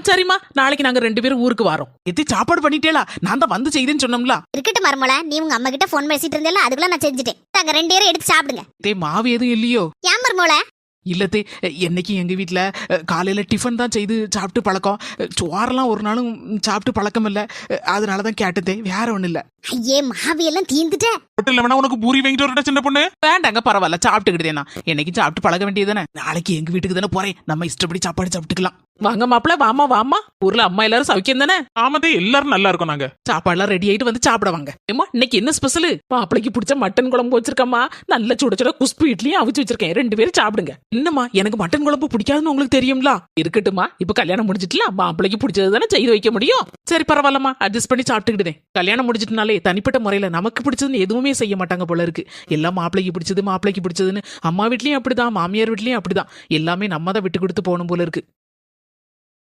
சரிம்மா, நாளைக்கு நாங்க 2 பேரும் ஊருக்கு வரோம். எத்தி சாப்பாடு பண்ணிட்டேலா? நான் தான் வந்து செய்தேன்னு சொன்னோம்ல. இருக்கட்டும் மருமோள, நீ உங்க அம்மா கிட்ட போன் பேசிட்டு இருந்தேல, அதுக்குள்ள நான் செஞ்சுட்டேன். நாங்க 2 பேரும் எடுத்து சாப்பிடுங்க. மாவு எதுவும் இல்லையோ? ஏன் மருமோள? இல்லத்தே, என்னைக்கு எங்க வீட்டுல காலையில டிஃபன் தான் செய்து சாப்பிட்டு பழக்கம். சோறெல்லாம் ஒரு நாளும் சாப்பிட்டு பழக்கம் இல்ல. அதனாலதான் கேட்டதே, வேற ஒண்ணு இல்ல. ஐயே, மாவு எல்லாம் தீந்துட்ட. ஹோட்டல்ல வேணா உனக்கு பூரி வாங்கிட்டு வரட்டா சின்ன பொண்ணு? வேண்டாங்க, பரவாயில்ல, சாப்பிட்டுக்கிட்டேனா. என்னைக்கு சாப்பிட்டு பழக வேண்டியதானே. நாளைக்கு எங்க வீட்டுக்கு தானே போறேன், நம்ம இஷ்டப்படி சாப்பாடு சாப்பிட்டுக்கலாம். வாங்க மாப்பிள்ள, வாமா வாமா. ஊர்ல அம்மா எல்லாரும் சௌக்கியம் தானே? ஆமாதே, எல்லாரும் நல்லா இருக்கும். நாங்க சாப்பாடுலாம் ரெடி ஆயிட்டு வந்து சாப்பிட வாங்க. ஏமா, இன்னைக்கு என்ன ஸ்பெஷல்? மாப்பிளைக்கு பிடிச்ச மட்டன் குழம்பு வச்சிருக்கம்மா. நல்ல சுட சுட குஸ்பு இட்லியும் அவிச்சு வச்சிருக்கேன். 2 பேரும் சாப்பிடுங்க. என்னம்மா, எனக்கு மட்டன் குழம்பு பிடிக்காதுன்னு உங்களுக்கு தெரியும்ல. இருக்கட்டுமா, இப்ப கல்யாணம் முடிஞ்சிட்டுல, மாப்பிளைக்கு பிடிச்சது தானே செய்து வைக்க முடியும். சரி, பரவாயில்லம்மா, அட்ஜஸ்ட் பண்ணி சாப்பிட்டுக்கிட்டேன். கல்யாணம் முடிஞ்சிட்டுனாலே தனிப்பட்ட முறையில நமக்கு பிடிச்சதுன்னு எதுவுமே செய்ய மாட்டாங்க போல இருக்கு. எல்லாம் மாப்பிளைக்கு பிடிச்சது மாப்பிளைக்கு பிடிச்சதுன்னு. அம்மா வீட்லயும் அப்படிதான், மாமியார் வீட்லயும் அப்படிதான். எல்லாமே நம்ம தான் விட்டு கொடுத்து போகணும் போல இருக்கு.